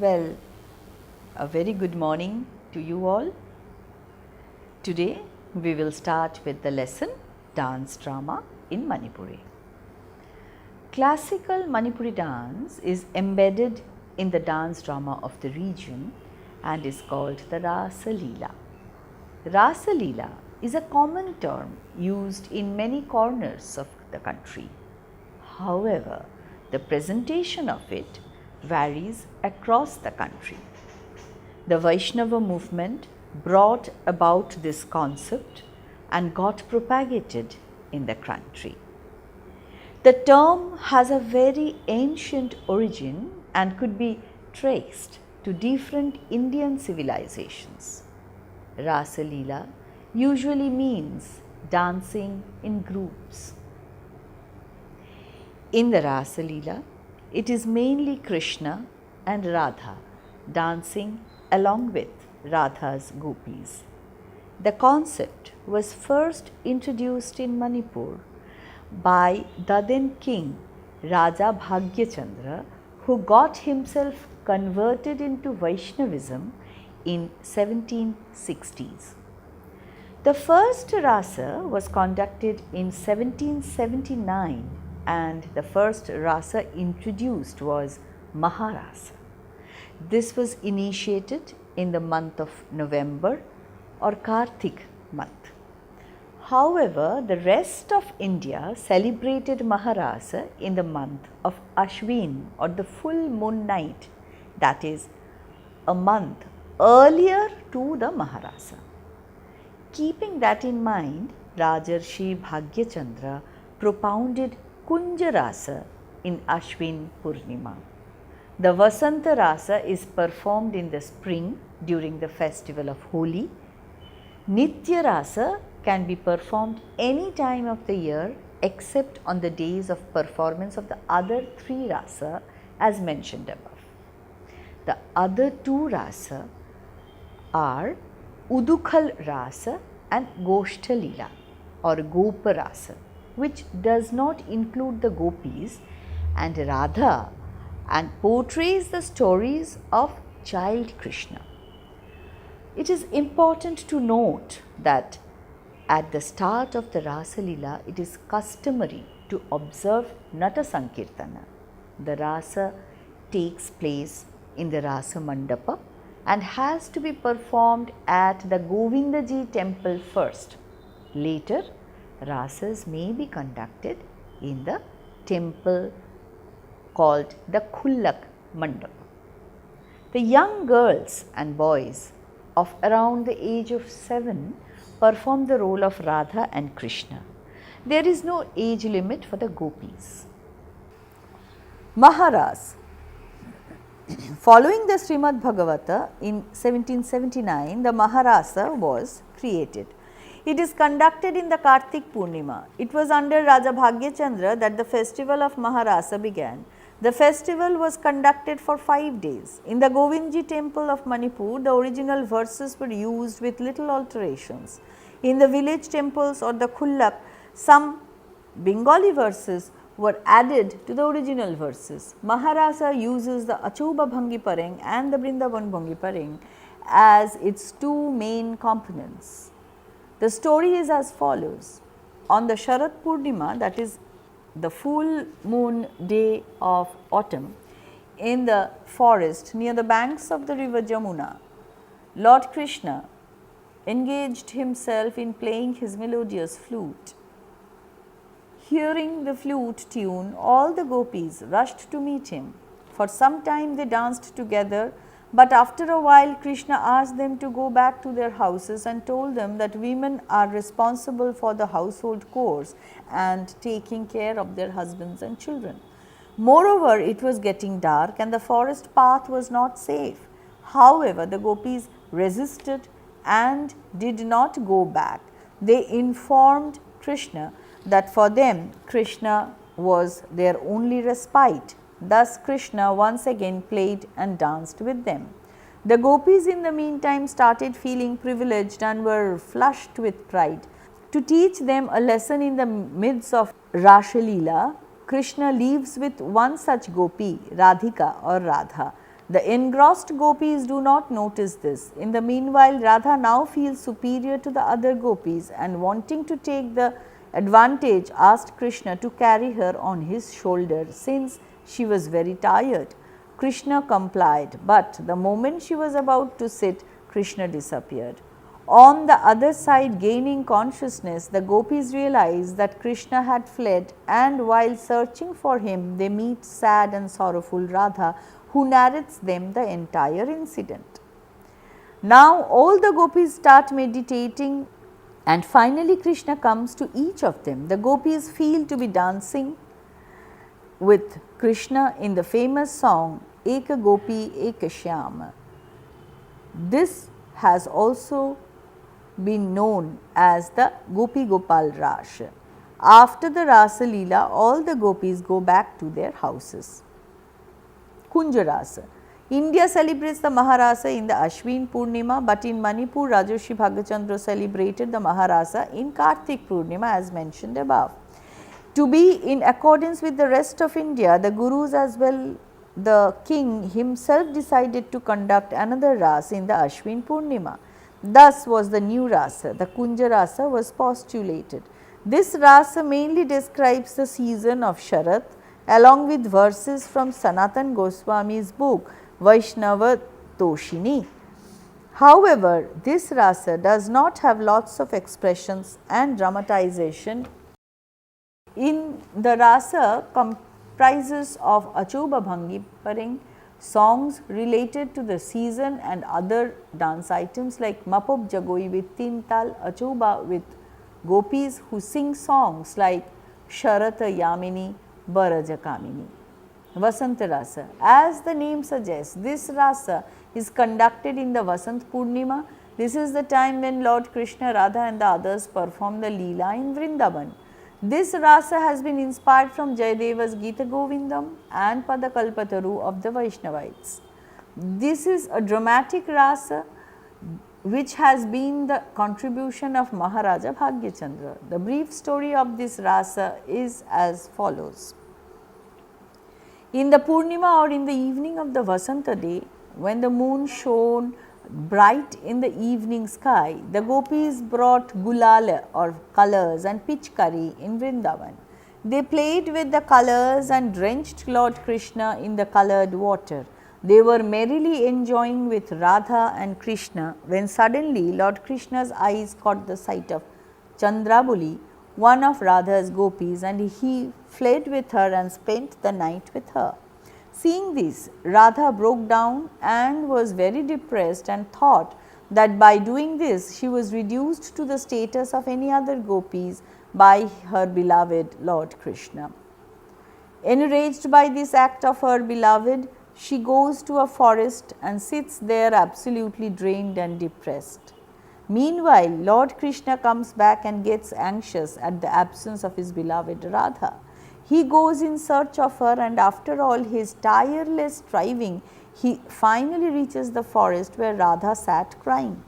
Well, a very good morning to you all. Today we will start with the lesson Dance Drama in Manipuri. Classical Manipuri dance is embedded in the dance drama of the region and is called the Rasa Leela. Rasa Leela is a common term used in many corners of the country. However, the presentation of it varies across the country. The Vaishnava movement brought about this concept and got propagated in the country. The term has a very ancient origin and could be traced to different Indian civilizations. Rasa Leela usually means dancing in groups. In the Rasa Leela, it is mainly Krishna and Radha dancing along with Radha's gopis. The concept was first introduced in Manipur by the then king Raja Bhagyachandra, who got himself converted into Vaishnavism in 1760s. The first rasa was conducted in 1779 and the first rasa introduced was Maharasa. This was initiated in the month of November or Kartik month. However, the rest of India celebrated Maharasa in the month of Ashwin or the full moon night, that is a month earlier to the Maharasa. Keeping that in mind, Rajarshi Bhagyachandra propounded Kunja Rasa in Ashwin Purnima. The Vasanta Rasa is performed in the spring during the festival of Holi. Nitya Rasa can be performed any time of the year except on the days of performance of the other three rasa as mentioned above. The other two rasa are Udukhal Rasa and Goshta Leela or Gopa Rasa, which does not include the gopis, and Radha and portrays the stories of child Krishna. It is important to note that at the start of the Rasa Leela, it is customary to observe Nata Sankirtana. The Rasa takes place in the Rasa Mandapa and has to be performed at the Govindaji temple first. Later, Rasas may be conducted in the temple called the Khullak Mandapa. The young girls and boys of around the age of 7 perform the role of Radha and Krishna. There is no age limit for the gopis. Maharas. Following the Srimad Bhagavata in 1779, the Maharasa was created. It is conducted in the Kartik Purnima. It was under Raja Bhagyachandra that the festival of Maharasa began. The festival was conducted for 5 days. In the Govindji temple of Manipur, the original verses were used with little alterations. In the village temples or the Khullak, some Bengali verses were added to the original verses. Maharasa uses the Achuba Bhangi Pareng and the Brindavan Bhangi Pareng as its two main components. The story is as follows. On the Sharat Purnima, that is the full moon day of autumn, in the forest near the banks of the river Jamuna, Lord Krishna engaged himself in playing his melodious flute. Hearing the flute tune, all the gopis rushed to meet him. For some time they danced together, but after a while Krishna asked them to go back to their houses and told them that women are responsible for the household chores and taking care of their husbands and children. Moreover, it was getting dark and the forest path was not safe. However, the gopis resisted and did not go back. They informed Krishna that for them Krishna was their only respite. Thus Krishna once again played and danced with them. The gopis in the meantime started feeling privileged and were flushed with pride. To teach them a lesson in the midst of Rasa Leela, Krishna leaves with one such gopi, Radhika or Radha. The engrossed gopis do not notice this. In the meanwhile, Radha now feels superior to the other gopis and wanting to take the advantage asked Krishna to carry her on his shoulder since she was very tired. Krishna complied, but the moment she was about to sit, Krishna disappeared. On the other side, gaining consciousness, the gopis realized that Krishna had fled, and while searching for him, they meet sad and sorrowful Radha, who narrates them the entire incident. Now all the gopis start meditating, and finally Krishna comes to each of them. The gopis feel to be dancing with Krishna in the famous song Eka Gopi Eka Shyama. This has also been known as the Gopi Gopal Ras. After the Rasa Leela, all the gopis go back to their houses. Kunja Rasa. India celebrates the Maharasa in the Ashwin Purnima, but in Manipur, Rajarshi Bhagachandra celebrated the Maharasa in Kartik Purnima as mentioned above. To be in accordance with the rest of India, the Gurus as well the king himself decided to conduct another Rasa in the Ashwin Purnima. Thus was the new Rasa, the Kunja Rasa was postulated. This Rasa mainly describes the season of Sharat along with verses from Sanatan Goswami's book Vaishnava Toshini. However, this Rasa does not have lots of expressions and dramatization. In the Rasa comprises of Achuba Bhangi Paring, songs related to the season and other dance items like Mapop Jagoi with Tintal, Achuba with gopis who sing songs like Sharata Yamini, Baraja Kamini. Vasanta Rasa. As the name suggests, this Rasa is conducted in the Vasant Purnima. This is the time when Lord Krishna, Radha and the others perform the Leela in Vrindavan. This Rasa has been inspired from Jayadeva's Gita Govindam and Padakalpataru of the Vaishnavites. This is a dramatic Rasa which has been the contribution of Maharaja Bhagyachandra. The brief story of this Rasa is as follows. In the Purnima or in the evening of the Vasanta day, when the moon shone bright in the evening sky, the gopis brought gulal or colors and pitchkari in Vrindavan. They played with the colors and drenched Lord Krishna in the colored water. They were merrily enjoying with Radha and Krishna when suddenly Lord Krishna's eyes caught the sight of Chandrabuli, one of Radha's gopis, and he fled with her and spent the night with her. Seeing this, Radha broke down and was very depressed and thought that by doing this she was reduced to the status of any other gopis by her beloved Lord Krishna. Enraged by this act of her beloved, she goes to a forest and sits there absolutely drained and depressed. Meanwhile, Lord Krishna comes back and gets anxious at the absence of his beloved Radha. He goes in search of her, and after all his tireless striving, he finally reaches the forest where Radha sat crying.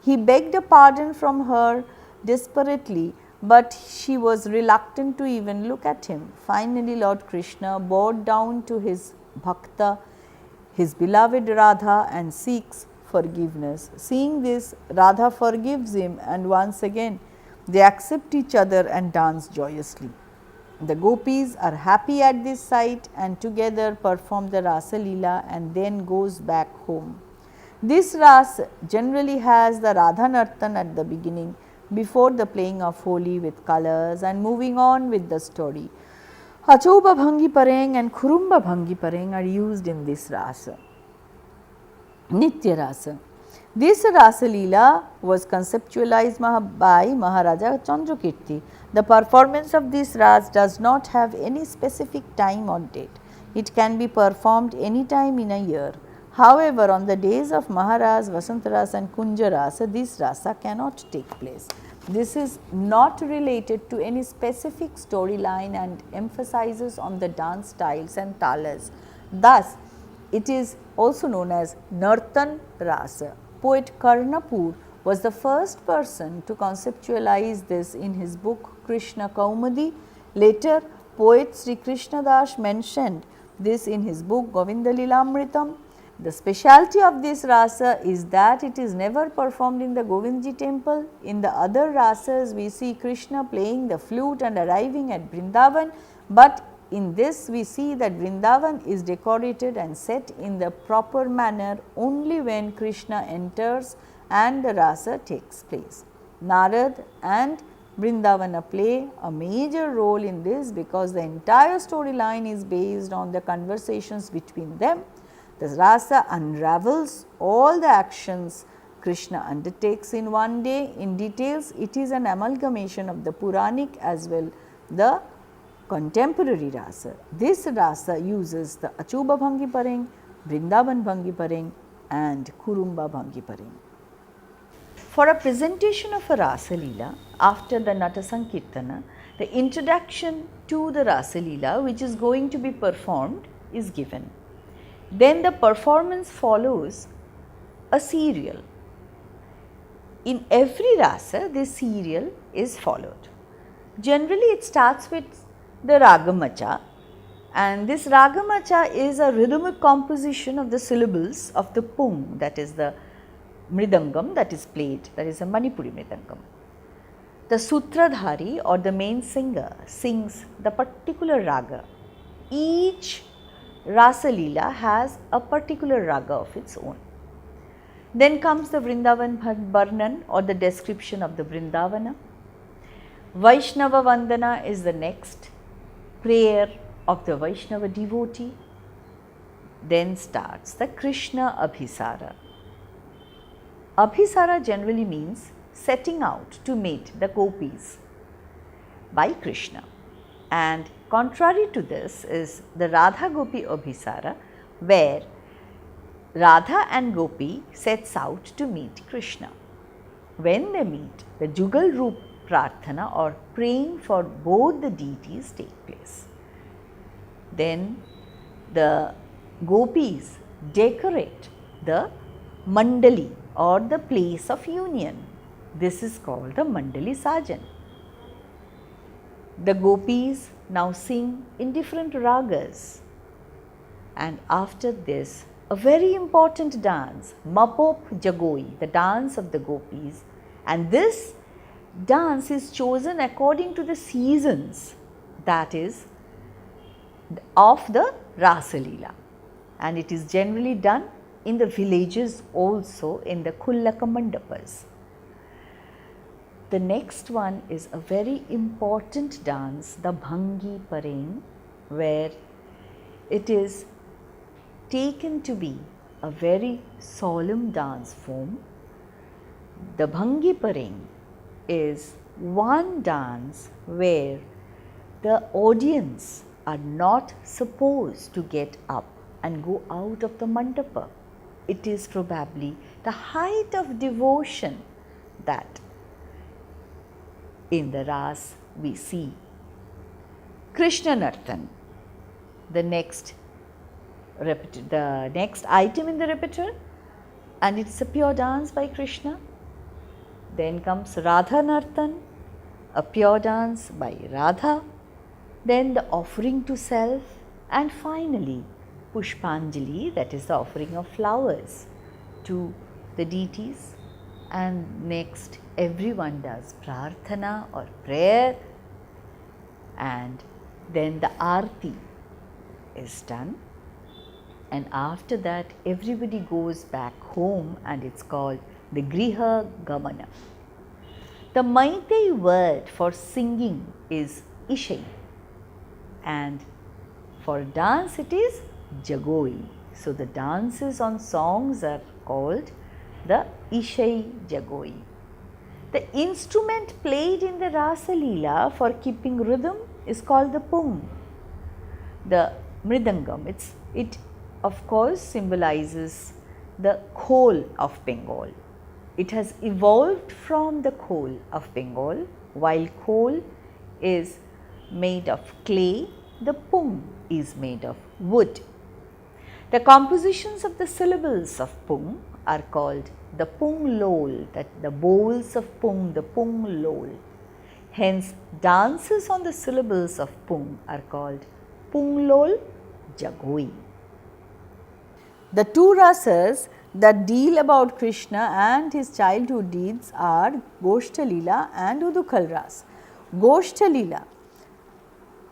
He begged a pardon from her desperately, but she was reluctant to even look at him. Finally, Lord Krishna bowed down to his bhakta, his beloved Radha, and seeks forgiveness. Seeing this, Radha forgives him, and once again they accept each other and dance joyously. The gopis are happy at this sight and together perform the Rasa Leela and then goes back home. This Ras generally has the Radha Nartan at the beginning before the playing of Holi with colors and moving on with the story. Achuba Bhangi Pareng and Khurumba Bhangi Pareng are used in this Rasa. Nitya Rasa. This Rasa Leela was conceptualized by Maharaja Chandrakirti. The performance of this Ras does not have any specific time or date. It can be performed any time in a year. However, on the days of Maharaj, Vasantaras and Kunja Rasa, this Rasa cannot take place. This is not related to any specific storyline and emphasizes on the dance styles and talas. Thus, it is also known as Nartan Rasa. Poet Karnapur was the first person to conceptualize this in his book Krishna Kaumadi. Later, poet Sri Krishna Das mentioned this in his book Govinda Lilamritam. The specialty of this rasa is that it is never performed in the Govindji temple. In the other rasas, we see Krishna playing the flute and arriving at Vrindavan, but in this we see that Vrindavan is decorated and set in the proper manner only when Krishna enters and the rasa takes place. Narad and Vrindavana play a major role in this because the entire storyline is based on the conversations between them. The rasa unravels all the actions Krishna undertakes in one day. In details, it is an amalgamation of the Puranic as well the contemporary rasa. This rasa uses the Achuba Bhangi Pareng, Vrindavan Bhangi Pareng and Kurumba Bhangi Pareng. For a presentation of a Rasa Leela after the Nata Sankirtana, the introduction to the Rasa Leela which is going to be performed is given. Then the performance follows a serial. In every rasa, this serial is followed. Generally, it starts with the Ragamacha, and this Ragamacha is a rhythmic composition of the syllables of the Pung, that is the Mridangam that is played, that is a Manipuri Mridangam. The Sutradhari or the main singer sings the particular raga. Each Rasa Leela has a particular raga of its own. Then comes the Vrindavan Varnan or the description of the Vrindavana. Vaishnava Vandana is the next prayer of the Vaishnava devotee. Then starts the Krishna Abhisara. Abhisara generally means setting out to meet the gopis by Krishna. And contrary to this is the Radha Gopi Abhisara, where Radha and Gopi sets out to meet Krishna. When they meet, the Jugal Roop Prarthana or praying for both the deities take place. Then the gopis decorate the mandali or the place of union. This is called the Mandali Sajan. The gopis now sing in different ragas, and after this a very important dance, Mapop Jagoi, the dance of the gopis, and this dance is chosen according to the seasons, that is of the Rasa Leela, and it is generally done in the villages also in the Kullaka Mandapas. The next one is a very important dance, the Bhangi Pareng, where it is taken to be a very solemn dance form. The Bhangi Pareng is one dance where the audience are not supposed to get up and go out of the mandapa. It is probably the height of devotion that in the Ras we see. Krishna Nartan, the next item in the repertoire, and it is a pure dance by Krishna. Then comes Radha Nartan, a pure dance by Radha. Then the offering to self, and finally Pushpanjali, that is the offering of flowers to the deities. And next everyone does prarthana or prayer, and then the arti is done, and after that everybody goes back home, and it's called the Griha Gamana. The Meitei word for singing is Ishai, and for dance it is Jagoi. So the dances on songs are called the Ishai Jagoi. The instrument played in the Rasa Leela for keeping rhythm is called the Pung. The Mridangam, it of course symbolizes the Khol of Bengal. It has evolved from the Khol of Bengal. While Khol is made of clay, the Pung is made of wood. The compositions of the syllables of Pung are called the Pung Lol, that the bowls of Pung, the Pung Lol. Hence, dances on the syllables of Pung are called Pung Lol Jagoi. The two rasas that deal about Krishna and his childhood deeds are Goshtalila and Udukhal Ras. Goshtalila,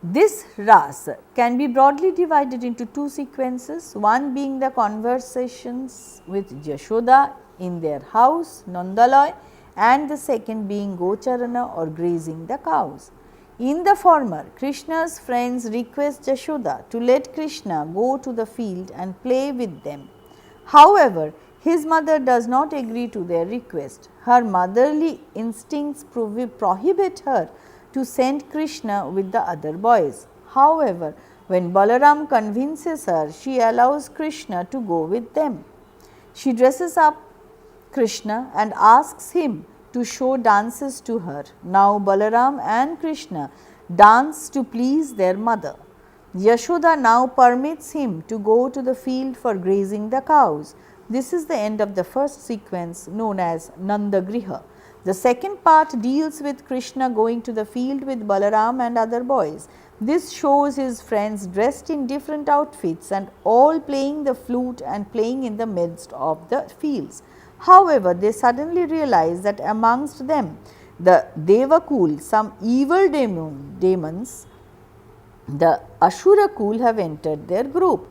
this ras can be broadly divided into two sequences, one being the conversations with Jashoda in their house Nandalaya, and the second being Gocharana or grazing the cows. In the former, Krishna's friends request Jashoda to let Krishna go to the field and play with them. However, his mother does not agree to their request. Her motherly instincts prohibit her to send Krishna with the other boys. However, when Balaram convinces her, she allows Krishna to go with them. She dresses up Krishna and asks him to show dances to her. Now Balaram and Krishna dance to please their mother. Yashoda now permits him to go to the field for grazing the cows. This is the end of the first sequence known as Nandagriha. The second part deals with Krishna going to the field with Balaram and other boys. This shows his friends dressed in different outfits and all playing the flute and playing in the midst of the fields. However, they suddenly realize that amongst them, the Devakul, some evil demons, the Ashurakul have entered their group.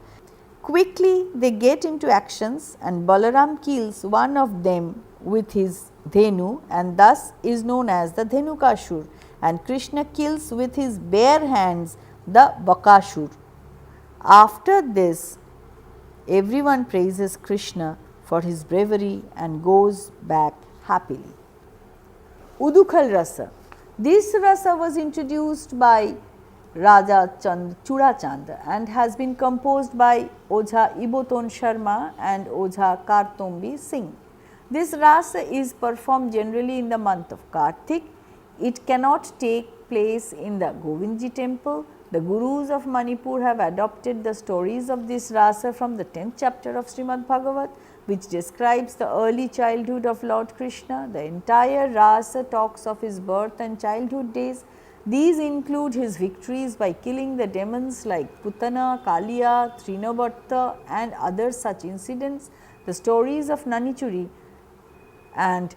Quickly they get into actions and Balaram kills one of them with his Dhenu and thus is known as the Dhenukashur, and Krishna kills with his bare hands the Bakashur. After this, everyone praises Krishna for his bravery and goes back happily. Udukhal Rasa. This rasa was introduced by Raja Churachand and has been composed by Ojha Iboton Sharma and Ojha Kartombi Singh. This rasa is performed generally in the month of Kartik. It cannot take place in the Govindji temple. The Gurus of Manipur have adopted the stories of this rasa from the 10th chapter of Srimad Bhagavat, which describes the early childhood of Lord Krishna. The entire rasa talks of his birth and childhood days. These include his victories by killing the demons like Putana, Kaliya, Trinavarta and other such incidents. The stories of Nanichuri and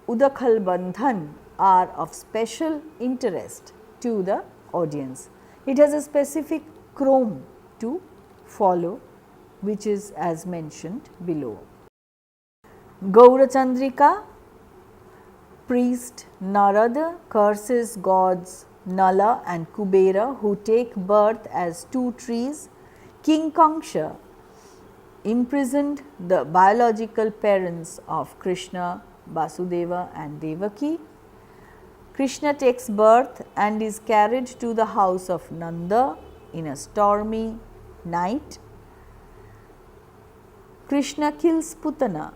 Udakhal Bandhan are of special interest to the audience. It has a specific chrome to follow, which is as mentioned below. Gaurachandrika, priest Narada curses gods Nala and Kubera who take birth as two trees. King Kangsha imprisoned the biological parents of Krishna, Vasudeva and Devaki. Krishna takes birth and is carried to the house of Nanda in a stormy night. Krishna kills Putana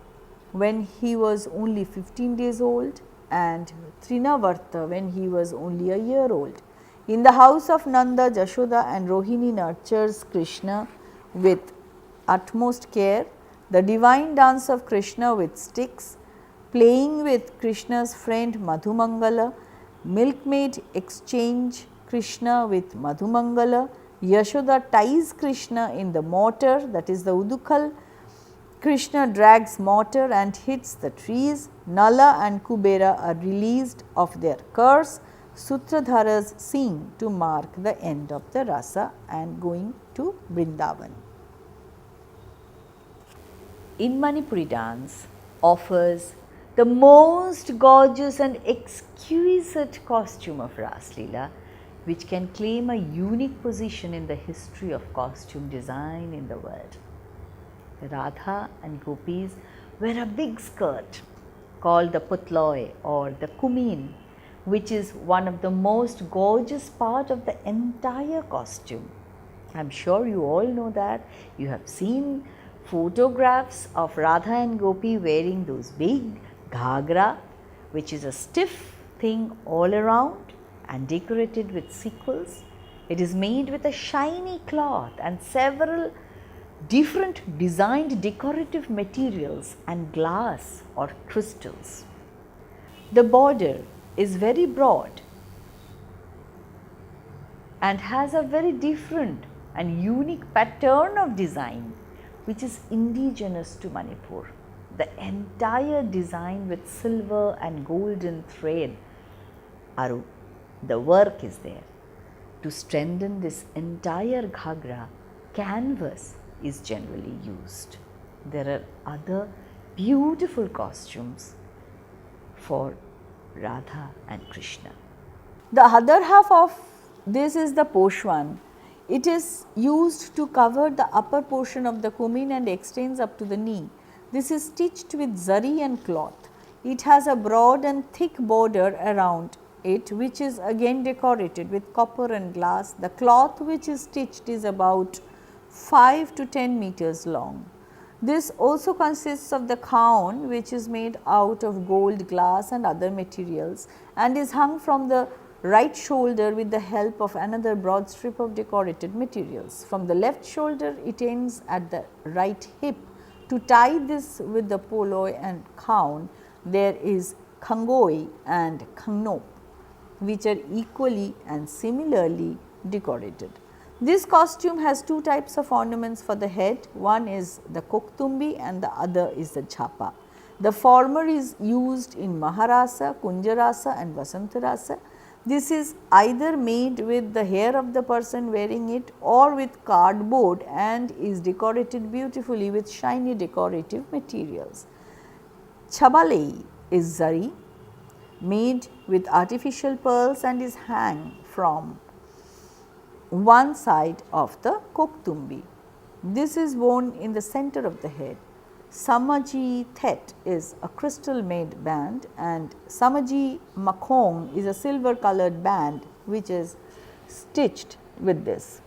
when he was only 15 days old and Trinavarta when he was only a year old. In the house of Nanda, Jashoda and Rohini nurtures Krishna with utmost care. The divine dance of Krishna with sticks, playing with Krishna's friend Madhumangala, milkmaid exchange Krishna with Madhumangala, Yashoda ties Krishna in the mortar, that is the Udukhal. Krishna drags mortar and hits the trees. Nala and Kubera are released of their curse. Sutradharas sing to mark the end of the rasa and going to Vrindavan. In Manipuri dance offers the most gorgeous and exquisite costume of Ras Leela, which can claim a unique position in the history of costume design in the world. The Radha and Gopis wear a big skirt called the Putloi or the Kumin, which is one of the most gorgeous part of the entire costume. I am sure you all know that. You have seen photographs of Radha and Gopi wearing those big ghagra, which is a stiff thing all around and decorated with sequins. It is made with a shiny cloth and several different designed decorative materials and glass or crystals. The border is very broad and has a very different and unique pattern of design which is indigenous to Manipur. The entire design with silver and golden thread, Aru, the work is there. To strengthen this entire ghagra, canvas is generally used. There are other beautiful costumes for Radha and Krishna. The other half of this is the poshwan. It is used to cover the upper portion of the kumin and extends up to the knee. This is stitched with zari and cloth. It has a broad and thick border around it, which is again decorated with copper and glass. The cloth which is stitched is about 5 to 10 meters long. This also consists of the crown, which is made out of gold, glass and other materials, and is hung from the right shoulder with the help of another broad strip of decorated materials. From the left shoulder, it ends at the right hip. To tie this with the poloi and crown, there is khangoi and khangnop, which are equally and similarly decorated. This costume has two types of ornaments for the head. One is the koktumbi and the other is the jhapa. The former is used in Maharasa, Kunjarasa and Vasantarasa. This is either made with the hair of the person wearing it or with cardboard and is decorated beautifully with shiny decorative materials. Chabalei is zari, made with artificial pearls and is hung from one side of the koktumbi. This is worn in the center of the head. Samaji thet is a crystal made band and Samaji makhong is a silver colored band which is stitched with this.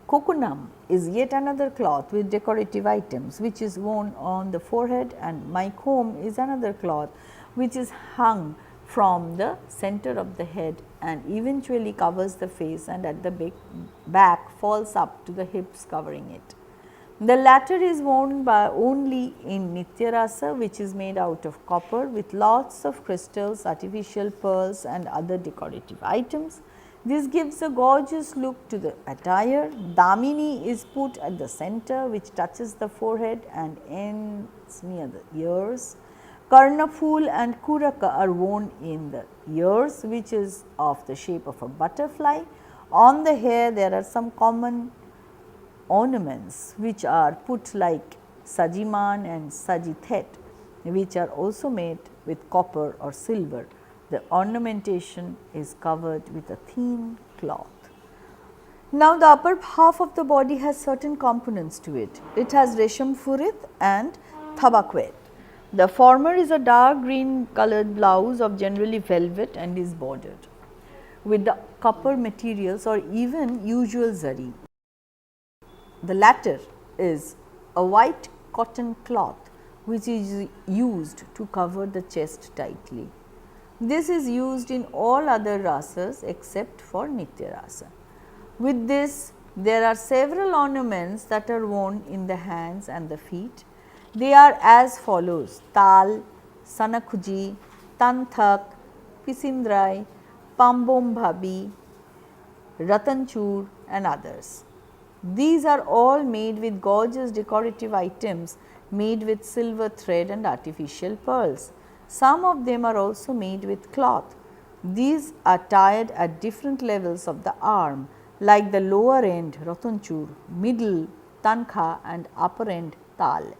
Kokunam is yet another cloth with decorative items which is worn on the forehead, and maikhom is another cloth which is hung from the center of the head and eventually covers the face and at the back falls up to the hips covering it. The latter is worn by only in Nityarasa, which is made out of copper with lots of crystals, artificial pearls and other decorative items. This gives a gorgeous look to the attire. Damini is put at the center, which touches the forehead and ends near the ears. Karnaphool and kuraka are worn in the ears, which is of the shape of a butterfly. On the hair there are some common ornaments which are put like sajiman and sajithet, which are also made with copper or silver. The ornamentation is covered with a thin cloth. Now, the upper half of the body has certain components to it. It has resham furit and thabakwet. The former is a dark green colored blouse of generally velvet and is bordered with the copper materials or even usual zari. The latter is a white cotton cloth which is used to cover the chest tightly. This is used in all other rasas except for Nitya rasa. With this, there are several ornaments that are worn in the hands and the feet. They are as follows: tal, sanakhuji, tanthak, pisindrai, pambom bhabi, ratanchur and others. These are all made with gorgeous decorative items made with silver thread and artificial pearls. Some of them are also made with cloth. These are tied at different levels of the arm, like the lower end ratanchur, middle tankha and upper end tal.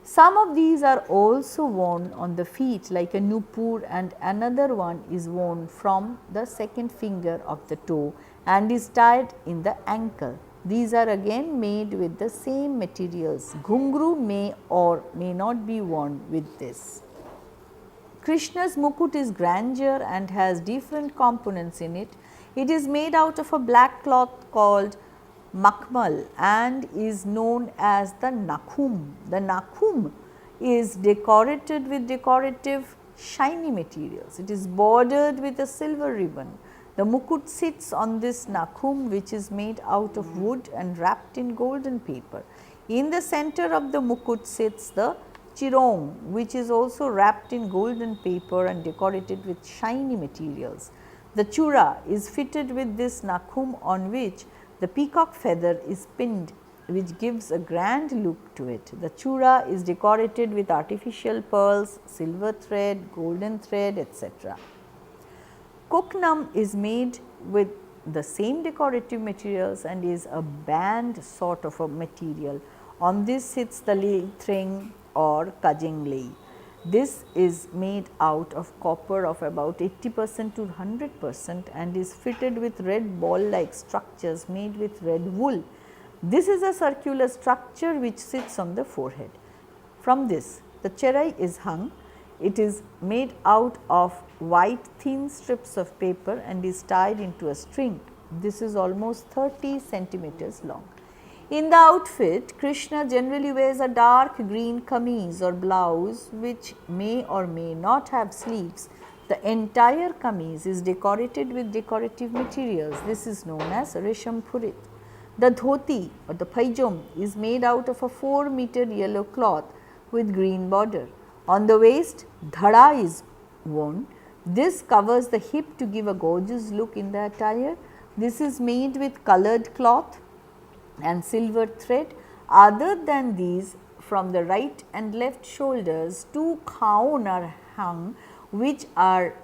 Some of these are also worn on the feet like a nupur, and another one is worn from the second finger of the toe and is tied in the ankle. These are again made with the same materials. Ghungru may or may not be worn with this. Krishna's mukut is grandeur and has different components in it. It is made out of a black cloth called makmal and is known as the nakhum. The nakhum is decorated with decorative shiny materials. It is bordered with a silver ribbon. The mukut sits on this nakhum, which is made out of wood and wrapped in golden paper. In the center of the mukut sits the chirong, which is also wrapped in golden paper and decorated with shiny materials. The chura is fitted with this nakhum, on which the peacock feather is pinned which gives a grand look to it. The chura is decorated with artificial pearls, silver thread, golden thread, etc. Koknam is made with the same decorative materials and is a band sort of a material. On this sits the leithring or kajinglei. This is made out of copper of about 80% to 100% and is fitted with red ball like structures made with red wool. This is a circular structure which sits on the forehead. From this, the cherai is hung. It is made out of white thin strips of paper and is tied into a string. This is almost 30 centimeters long. In the outfit, Krishna generally wears a dark green kameez or blouse which may or may not have sleeves. The entire kameez is decorated with decorative materials. This is known as resham purit. The dhoti or the paijom is made out of a 4-meter yellow cloth with green border. On the waist, dhada is worn. This covers the hip to give a gorgeous look in the attire. This is made with colored cloth and silver thread. Other than these, from the right and left shoulders, 2 khaun are hung which are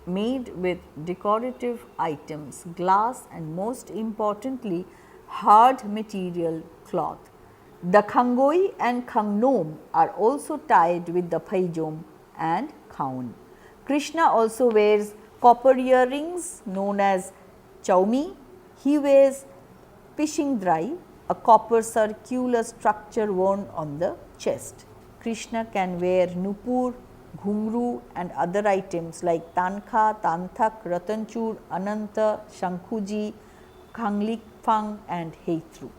made with decorative items, glass and most importantly hard material cloth. The khangoi and khangnom are also tied with the paijom and khaun. Krishna also wears copper earrings known as chaumi. He wears pishingdrai, a copper circular structure worn on the chest. Krishna can wear nupur, ghungru and other items like tankha, tanthak, ratanchur, ananta, shankhuji, khanglikphang and heitru.